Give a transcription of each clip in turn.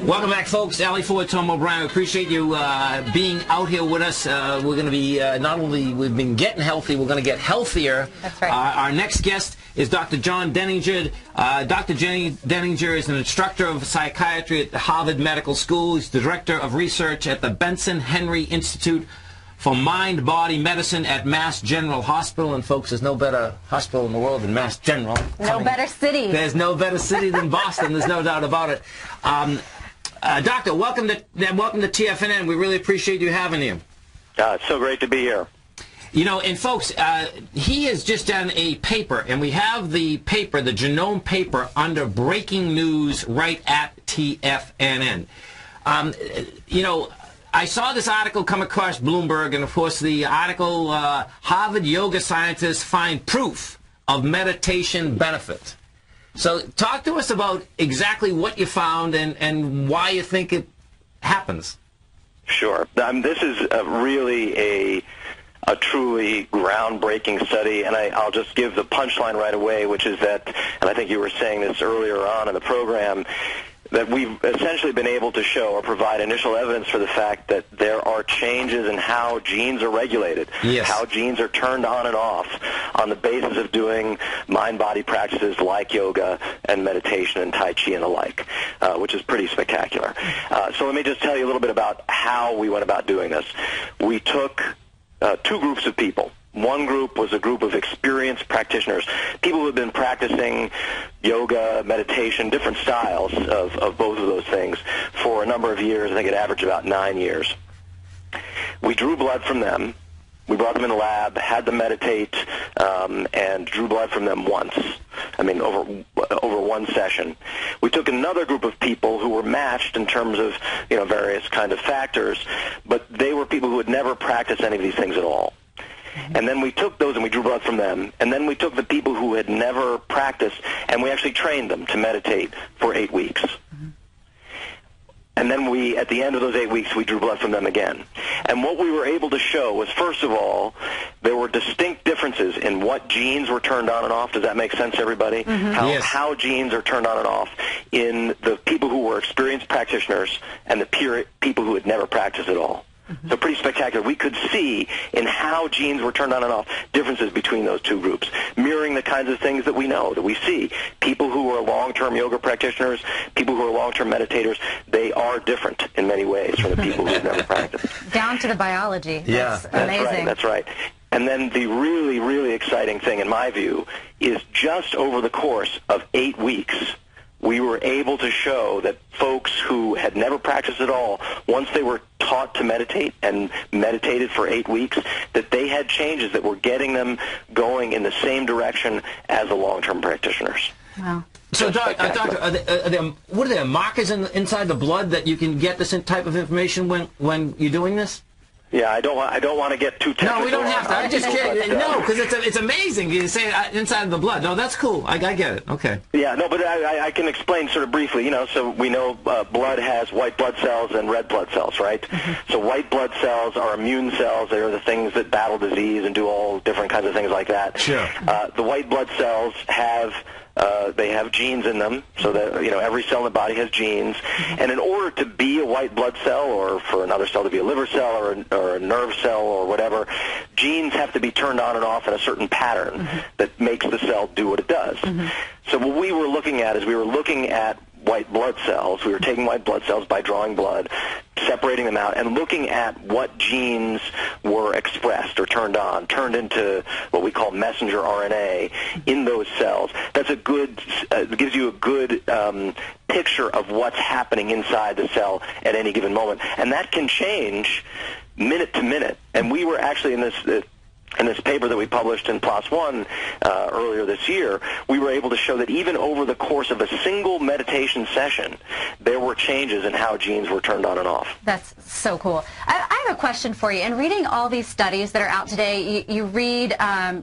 Welcome back, folks. Ali Ford, Tom O'Brien. We appreciate you being out here with us. We're going to be, not only we've been getting healthy, we're going to get healthier. That's right. Our next guest is Dr. John Denninger. Dr. Denninger is an instructor of psychiatry at the Harvard Medical School. He's the director of research at the Benson Henry Institute for Mind-Body Medicine at Mass General Hospital. And folks, there's no better hospital in the world than Mass General. No better city. There's no better city than Boston. There's no doubt about it. Doctor, welcome to TFNN. We really appreciate you having you. It's so great to be here. You know, and folks, he has just done a paper, and we have the paper, the genome paper, under breaking news right at TFNN. You know, I saw this article come across Bloomberg, and of course the article, Harvard yoga scientists find proof of meditation benefit. So talk to us about exactly what you found and why you think it happens. Sure. This is really a truly groundbreaking study, and I'll just give the punchline right away, which is that, and I think you were saying this earlier on in the program, that we've essentially been able to show or provide initial evidence for the fact that there are changes in how genes are regulated, yes, how genes are turned on and off on the basis of doing mind-body practices like yoga and meditation and Tai Chi and the like, which is pretty spectacular. So let me just tell you a little bit about how we went about doing this. We took two groups of people. One group was a group of experienced practitioners, people who have been practicing yoga, meditation, different styles of both of those things for a number of years. I think it averaged about 9 years. We drew blood from them. We brought them in the lab, had them meditate, and drew blood from them once. I mean, over one session. We took another group of people who were matched in terms of, you know, various kind of factors, but they were people who had never practiced any of these things at all. And then we took those and we drew blood from them. And then we took the people who had never practiced and we actually trained them to meditate for 8 weeks. And then at the end of those 8 weeks, we drew blood from them again. And what we were able to show was, first of all, there were distinct differences in what genes were turned on and off. Does that make sense, everybody? Yes. How genes are turned on and off in the people who were experienced practitioners and the people who had never practiced at all. So pretty spectacular. We could see in how genes were turned on and off differences between those two groups, mirroring the kinds of things that we know, that we see. People who are long-term yoga practitioners, people who are long-term meditators, they are different in many ways from the people who have never practiced. Down to the biology. Yeah. That's amazing. That's right. And then the really, really exciting thing, in my view, is just over the course of 8 weeks, we were able to show that folks who had never practiced at all, once they were taught to meditate and meditated for 8 weeks, that they had changes that were getting them going in the same direction as the long-term practitioners. Wow. So, Doctor, what are there markers inside the blood that you can get this type of information when you're doing this? Yeah, I don't want to get too technical. No, we don't have to. I'm just kidding. No, because it's amazing. You say inside of the blood. No, that's cool. I get it. Okay. Yeah, no, but I can explain sort of briefly. You know, so we know blood has white blood cells and red blood cells, right? So white blood cells are immune cells. They are the things that battle disease and do all different kinds of things like that. Sure. The white blood cells have they have genes in them, so that, you know, every cell in the body has genes. And in order to be a white blood cell, or for another cell to be a liver cell or a nerve cell or whatever, genes have to be turned on and off in a certain pattern that makes the cell do what it does. So what we were looking at is we were looking at white blood cells. We were taking white blood cells by drawing blood, separating them out, and looking at what genes were expressed or turned on, turned into what we call messenger RNA in those cells. That's a good, gives you a good picture of what's happening inside the cell at any given moment. And that can change minute to minute. And we were actually in this paper that we published in PLOS One earlier this year, we were able to show that even over the course of a single meditation session, there were changes in how genes were turned on and off. That's so cool. I have a question for you. In reading all these studies that are out today, you read,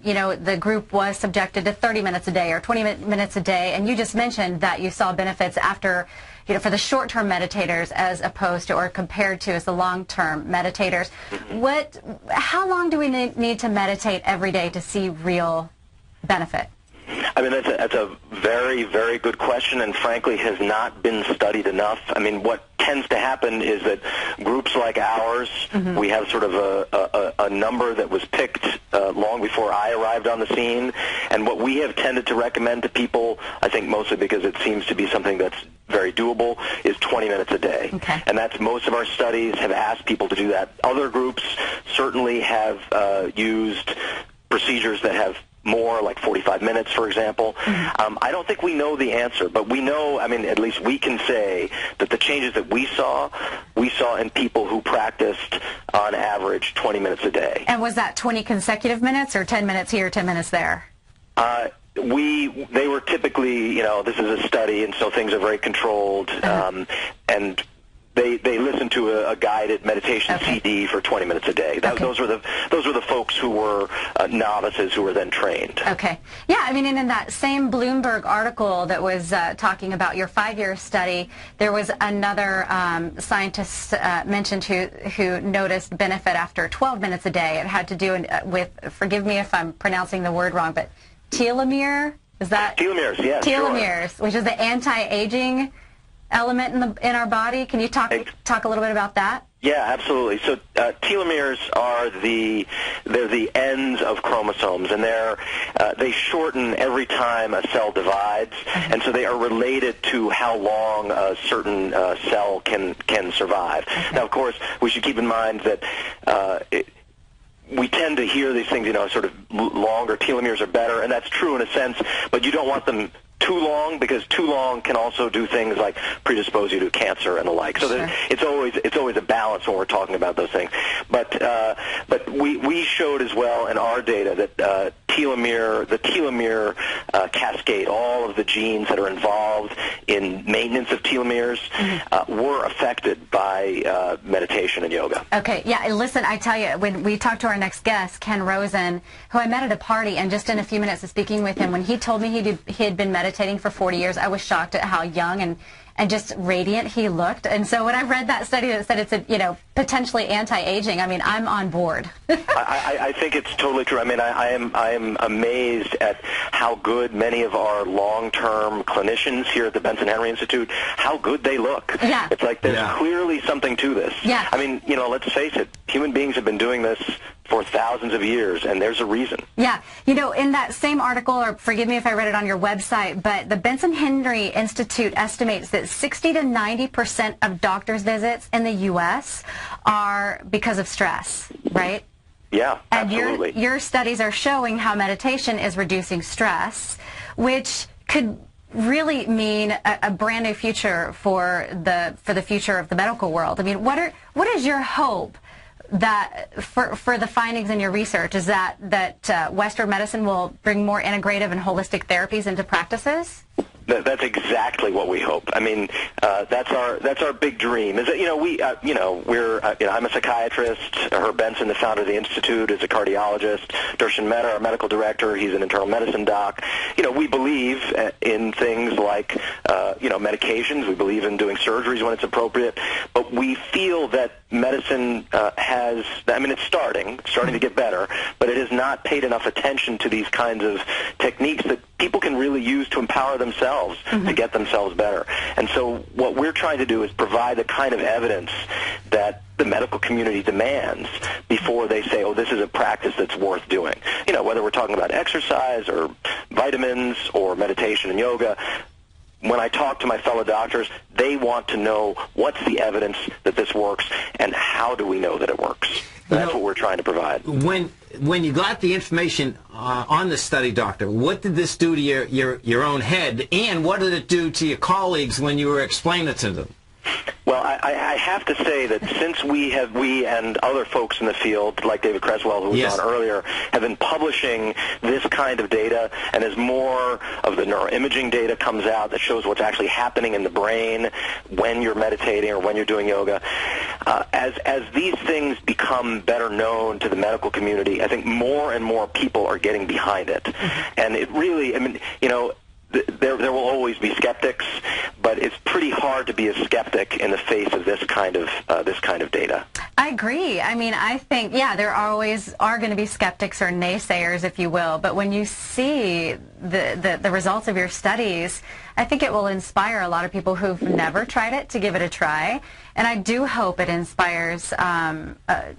you know, the group was subjected to 30 minutes a day or 20 minutes a day, and you just mentioned that you saw benefits after, you know, for the short-term meditators as opposed to or compared to as the long-term meditators. How long do we need to meditate every day to see real benefit? I mean, that's a very, very good question, and frankly has not been studied enough. I mean, what tends to happen is that groups like ours, we have sort of a number that was picked long before I arrived on the scene, and what we have tended to recommend to people, I think mostly because it seems to be something that's very doable, is 20 minutes a day. Okay. And that's most of our studies have asked people to do that. Other groups certainly have used procedures that have more, like 45 minutes, for example. I don't think we know the answer, but we know, I mean, at least we can say that the changes that we saw in people who practiced on average 20 minutes a day. And was that 20 consecutive minutes or 10 minutes here, 10 minutes there? They were typically, this is a study, and so things are very controlled, and they listen to a guided meditation CD for 20 minutes a day. Those were the folks who were novices who were then trained. Okay. Yeah, I mean, and in that same Bloomberg article that was talking about your 5-year study, there was another scientist mentioned who noticed benefit after 12 minutes a day. It had to do with, forgive me if I'm pronouncing the word wrong, but telomere? Is that? Telomeres, yes. Telomeres, which is the anti-aging element in our body. Can you talk a little bit about that? Yeah, absolutely. So telomeres are the ends of chromosomes, and they shorten every time a cell divides, and so they are related to how long a certain cell can survive. Now, of course, we should keep in mind that we tend to hear these things, sort of longer telomeres are better, and that's true in a sense, but you don't want them too long, because too long can also do things like predispose you to cancer and the like. So it's always a balance when we're talking about those things. But we showed as well in our data that the telomere cascade, all of the genes that are involved in maintenance of telomeres, were affected by meditation and yoga. Okay, yeah, listen, I tell you, when we talked to our next guest, Ken Rosen, who I met at a party, and just in a few minutes of speaking with him, when he told me he had been meditating for 40 years, I was shocked at how young and just radiant he looked. And so when I read that study that said it's potentially anti-aging, I mean, I'm on board. I think it's totally true. I mean, I am amazed at how good many of our long-term clinicians here at the Benson Henry Institute, how good they look. Yeah. It's like there's clearly something to this. Yeah. I mean, let's face it, human beings have been doing this for thousands of years, and there's a reason. Yeah. In that same article, or forgive me if I read it on your website, but the Benson Henry Institute estimates that 60 to 90% of doctors' visits in the U.S. are because of stress, right? Yeah, and absolutely. Your studies are showing how meditation is reducing stress, which could really mean a brand new future for the future of the medical world. I mean, what is your hope that for the findings in your research? Is that Western medicine will bring more integrative and holistic therapies into practices? That's exactly what we hope. I mean, that's our big dream. Is that I'm a psychiatrist. Herb Benson, the founder of the institute, is a cardiologist. Darshan Mehta, our medical director, he's an internal medicine doc. We believe in things like medications. We believe in doing surgeries when it's appropriate. But we feel that medicine it's starting to get better, but it has not paid enough attention to these kinds of techniques that people can really use to empower themselves to get themselves better. And so what we're trying to do is provide the kind of evidence that the medical community demands before they say, oh, this is a practice that's worth doing. Whether we're talking about exercise or vitamins or meditation and yoga, when I talk to my fellow doctors, they want to know what's the evidence that this works and how do we know that it works. That's what we're trying to provide. When you got the information on the study, doctor, what did this do to your own head, and what did it do to your colleagues when you were explaining it to them? Well, I have to say that since we and other folks in the field, like David Creswell, who was on earlier, have been publishing this kind of data, and as more of the neuroimaging data comes out that shows what's actually happening in the brain when you're meditating or when you're doing yoga, as these things become better known to the medical community, I think more and more people are getting behind it. And it really, there will always be skeptics, but it's pretty hard to be a skeptic in the face of this kind of data. I agree. I mean, I think, yeah, there always are going to be skeptics or naysayers, if you will, but when you see the results of your studies, I think it will inspire a lot of people who've never tried it to give it a try, and I do hope it inspires,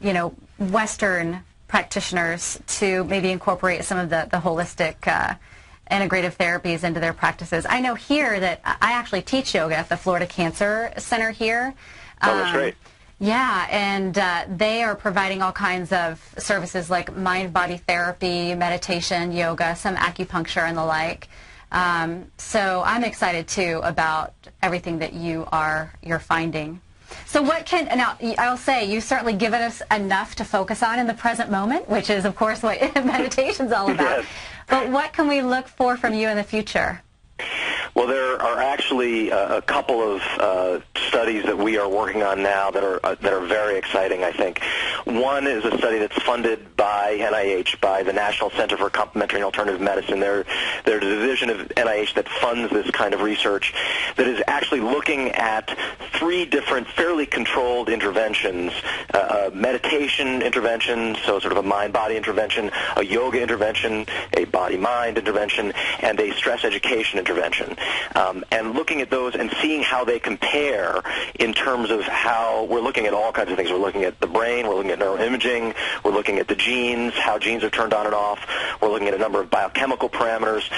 you know, Western practitioners to maybe incorporate some of the holistic integrative therapies into their practices. I know here that I actually teach yoga at the Florida Cancer Center here. Oh, that's great. Yeah, and they are providing all kinds of services like mind-body therapy, meditation, yoga, some acupuncture and the like. So I'm excited too about everything that you're finding. So what can, now I'll say you've certainly given us enough to focus on in the present moment, which is of course what meditation's all about. Yes. But what can we look for from you in the future? Well, there are actually a couple of studies that we are working on now that are very exciting, I think. One is a study that's funded by NIH, by the National Center for Complementary and Alternative Medicine. They're the division of NIH that funds this kind of research, that is actually looking at 3 different fairly controlled interventions, meditation intervention, so sort of a mind-body intervention, a yoga intervention, a body-mind intervention, and a stress education intervention. And looking at those and seeing how they compare in terms of how we're looking at all kinds of things. We're looking at the brain, we're looking at neuroimaging, we're looking at the genes, how genes are turned on and off, we're looking at a number of biochemical parameters.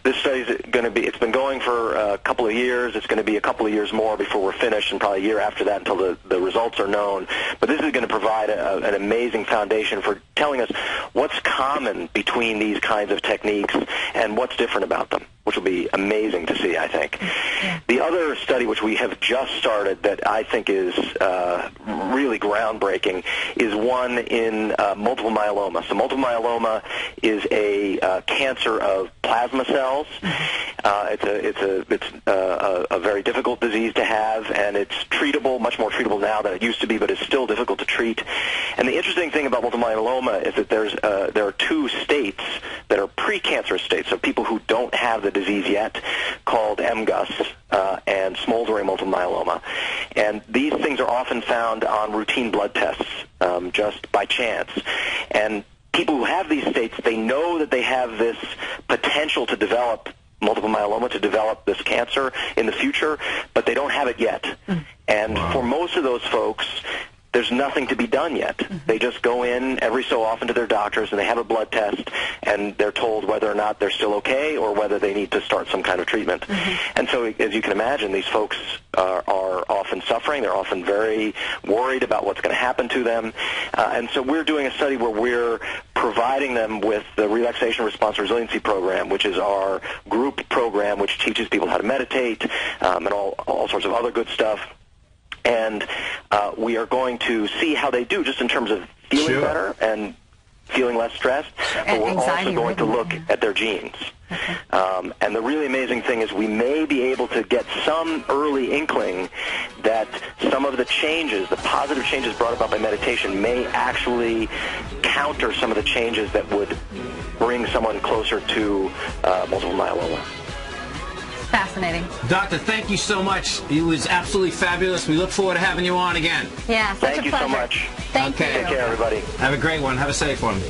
This study is going to be, it's been going for a couple of years, it's going to be a couple of years more before we're finished, and probably a year after that until the results are known. But this is going to provide an amazing foundation for telling us what's common between these kinds of techniques and what's different about them, which will be amazing to see, I think. Yeah. The other study, which we have just started, that I think is really groundbreaking, is one in multiple myeloma. So multiple myeloma is a cancer of plasma cells. It's a very difficult disease to have, and it's treatable, much more treatable now than it used to be, but it's still difficult to treat. And the interesting thing about multiple myeloma is that there are 2 states that are precancerous states, so people who don't have the disease yet, called MGUS and smoldering multiple myeloma. And these things are often found on routine blood tests just by chance. And people who have these states, they know that they have this potential to develop multiple myeloma, to develop this cancer in the future, but they don't have it yet. And for most of those folks, there's nothing to be done yet. They just go in every so often to their doctors and they have a blood test and they're told whether or not they're still okay or whether they need to start some kind of treatment. And so, as you can imagine, these folks are often suffering. They're often very worried about what's going to happen to them. And so we're doing a study where we're providing them with the Relaxation Response Resiliency Program, which is our group program which teaches people how to meditate and all sorts of other good stuff. And we are going to see how they do just in terms of feeling better and feeling less stressed, but we're also going to look at their genes. And the really amazing thing is we may be able to get some early inkling that some of the changes, the positive changes brought about by meditation, may actually counter some of the changes that would bring someone closer to multiple myeloma. Fascinating. Doctor, thank you so much. It was absolutely fabulous. We look forward to having you on again. Yeah, such a pleasure. Thank you so much. Thank you. Take care, everybody. Have a great one. Have a safe one.